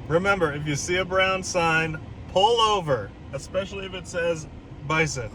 Remember, if you see a brown sign, pull over, especially if it says bison.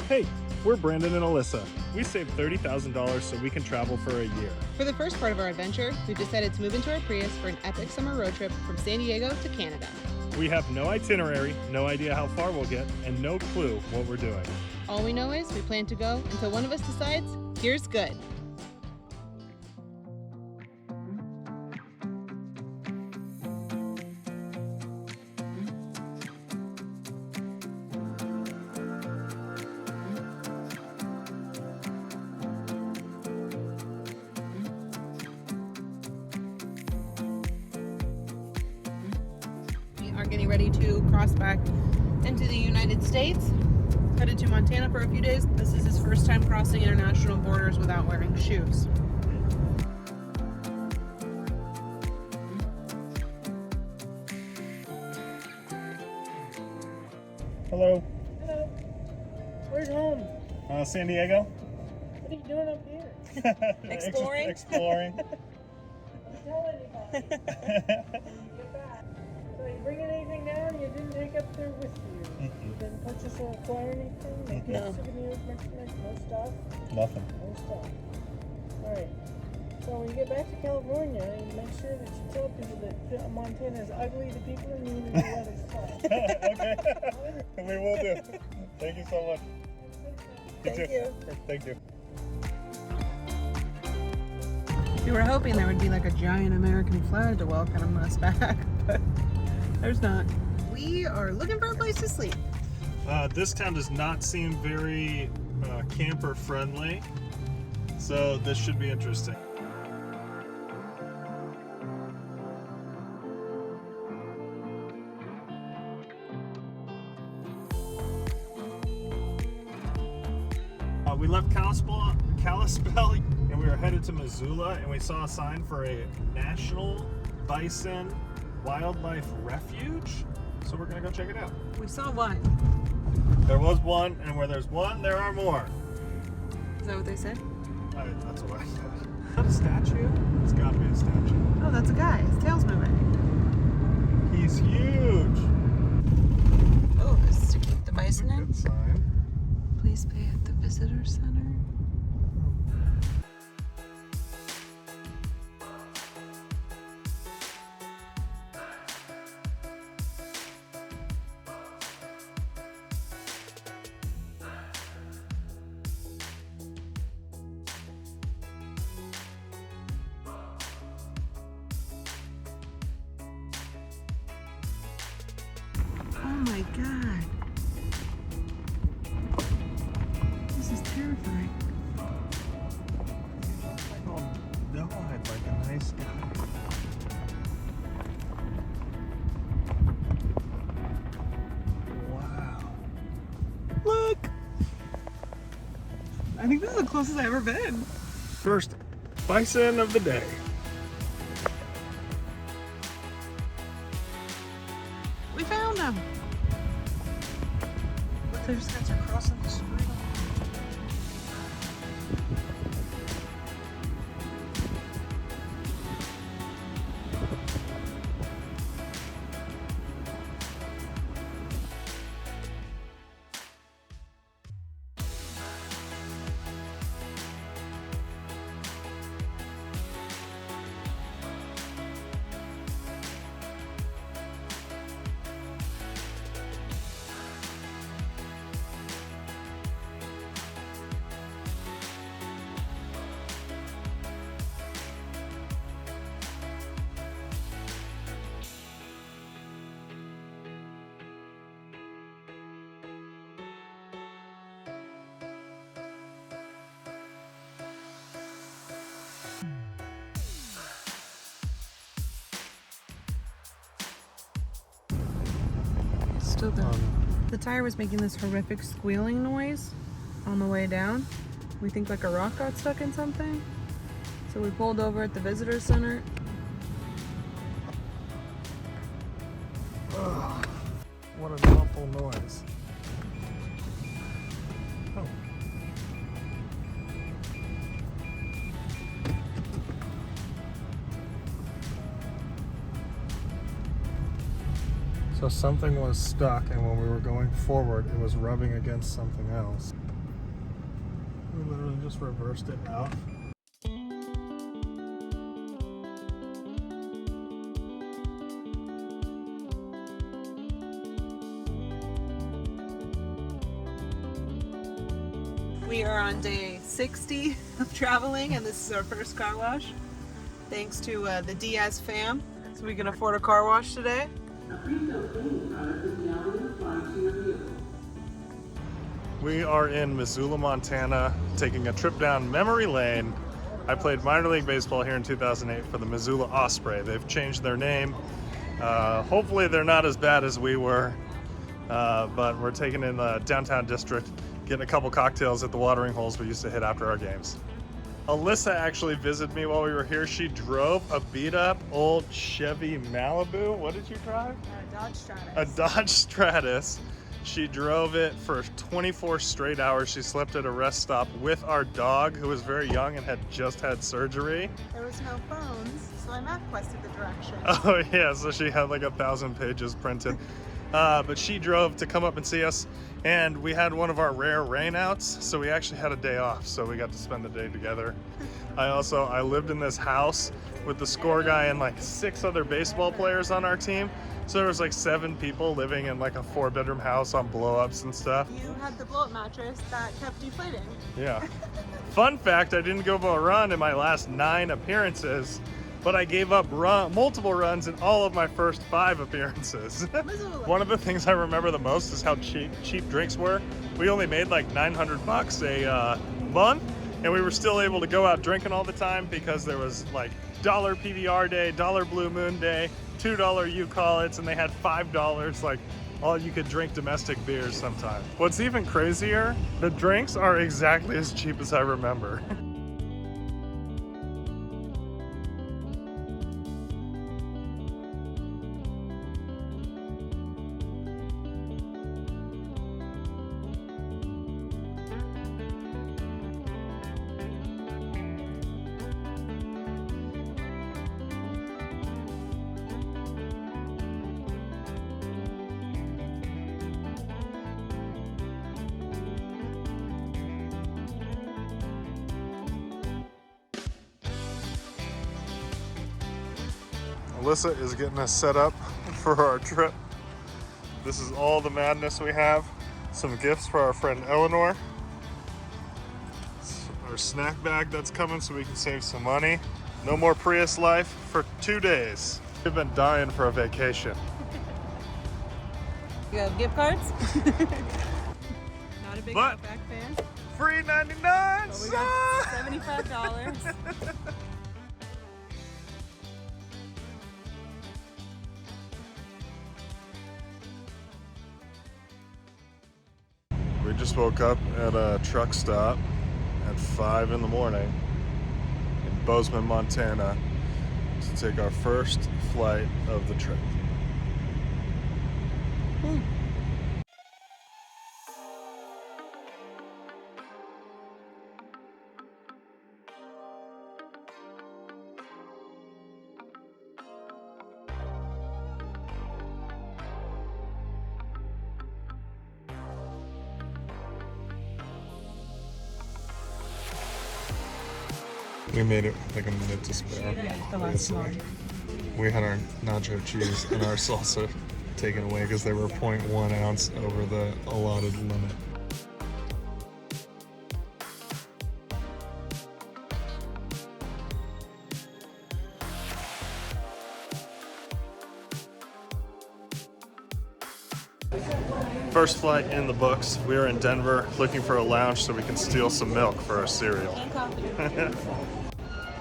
Hey, we're Brandon and Alyssa. We saved $30,000 so we can travel for a year. For the first part of our adventure, we've decided to move into our Prius for an epic summer road trip from San Diego to Canada. We have no itinerary, no idea how far we'll get, and no clue what we're doing. All we know is we plan to go until one of us decides, here's good. Are getting ready to cross back into the United States. Headed to Montana for a few days. This is his first time crossing international borders without wearing shoes. Hello. Hello. Where's home? San Diego. What are you doing up here? Exploring? Exploring. Don't tell anybody. Get back. So you bringing anything down you didn't take up there with you? You didn't purchase or acquire anything? No. Souvenirs, merchandise, no stuff? Nothing. No stuff. Alright. So when you get back to California, you make sure that you tell people that Montana is ugly to people and mean and the weather's tough. Okay. We will do. Thank you so much. Thank you. Thank you. We were hoping there would be like a giant American flag to welcome us back, but there's not. We are looking for a place to sleep. This town does not seem very camper friendly, so this should be interesting. We left Kalispell and we were headed to Missoula, and we saw a sign for a National Bison Wildlife Refuge, so we're gonna go check it out. We saw one. There was one, and where there's one, there are more. Is that what they said? That's what I said. Is that a statue? It's gotta be a statue. Oh, that's a guy. His tail's moving. He's huge. Oh, this is to keep the bison in. Good sign. Please pay at the visitor center. Oh my God. This is terrifying. Oh, no, I'd like a nice guy. Wow. Look! I think this is the closest I've ever been. First bison of the day. We found him. Look, those guys are crossing the street. Still there. The tire was making this horrific squealing noise on the way down. We think like a rock got stuck in something. So we pulled over at the visitor center. Ugh, what an awful noise. Oh. So something was stuck, and when we were going forward, it was rubbing against something else. We literally just reversed it out. We are on day 60 of traveling, and this is our first car wash. Thanks to the Diaz fam. So we can afford a car wash today. We are in Missoula, Montana, taking a trip down memory lane. I played minor league baseball here in 2008 for the Missoula Osprey. They've changed their name. Hopefully they're not as bad as we were, but we're taking in the downtown district, getting a couple cocktails at the watering holes we used to hit after our games. Alyssa actually visited me while we were here. She drove a beat-up old Chevy Malibu. What did you drive? A Dodge Stratus. A Dodge Stratus. She drove it for 24 straight hours. She slept at a rest stop with our dog, who was very young and had just had surgery. There was no phones, so I MapQuested the direction. Oh yeah, so she had like 1,000 pages printed. But she drove to come up and see us, and we had one of our rare rainouts, so we actually had a day off, so we got to spend the day together. I lived in this house with the score guy and like 6 other baseball players on our team. So there was like 7 people living in like a 4-bedroom house on blow-ups and stuff. You had the blow-up mattress that kept deflating. Yeah. Fun fact, I didn't go for a run in my last 9 appearances, but I gave up multiple runs in all of my first 5 appearances. One of the things I remember the most is how cheap drinks were. We only made like $900 a month, and we were still able to go out drinking all the time because there was like $1 PBR day, $1 Blue Moon day, $2 you call it's, and they had $5 like all you could drink domestic beers sometimes. What's even crazier, the drinks are exactly as cheap as I remember. Alyssa is getting us set up for our trip. This is all the madness we have. Some gifts for our friend Eleanor. Our snack bag that's coming so we can save some money. No more Prius life for 2 days. We've been dying for a vacation. You have gift cards? Not a big Outback fan. Free 99 But we got $75. We just woke up at a truck stop at 5 in the morning in Bozeman, Montana to take our first flight of the trip. We made it like a minute to spare. Yeah, the last one. We had our nacho cheese and our salsa taken away because they were 0.1 ounce over the allotted limit. First flight in the books. We are in Denver looking for a lounge so we can steal some milk for our cereal. And coffee.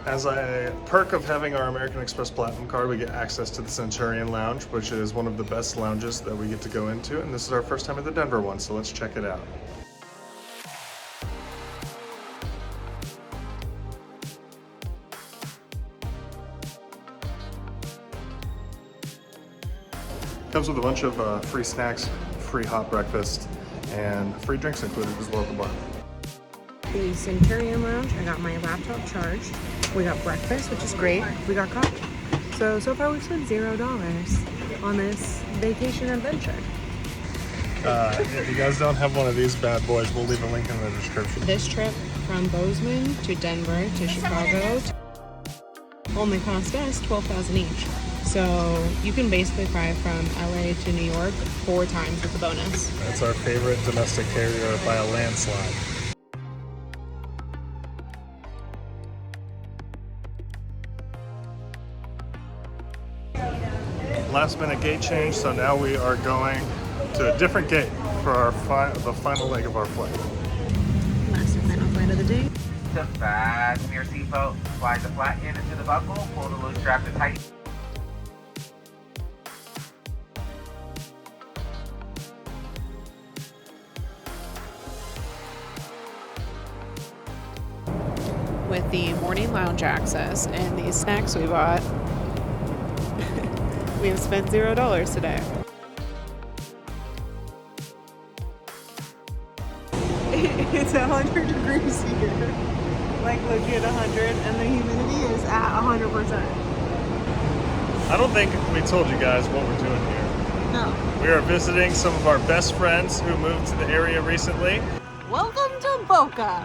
As a perk of having our American Express Platinum card, we get access to the Centurion Lounge, which is one of the best lounges that we get to go into, and this is our first time at the Denver one, so let's check it out. Comes with a bunch of free snacks, free hot breakfast, and free drinks included as well at the bar. The Centurion Lounge, I got my laptop charged. We got breakfast, which is great. We got coffee. So far we've spent $0 on this vacation adventure. If you guys don't have one of these bad boys, we'll leave a link in the description. This trip from Bozeman to Denver to Chicago only cost us $12,000 each. So you can basically fly from LA to New York 4 times with a bonus. That's our favorite domestic carrier by a landslide. Last minute gate change, so now we are going to a different gate for our the final leg of our flight. Last and final flight of the day. To fasten your seatbelt, slide the flat end into the buckle, pull the loose strap to tighten. With the morning lounge access and these snacks we bought, we have spent $0 today. It's 100 degrees here. Like legit 100, and the humidity is at 100%. I don't think we told you guys what we're doing here. No. We are visiting some of our best friends who moved to the area recently. Welcome to Boca.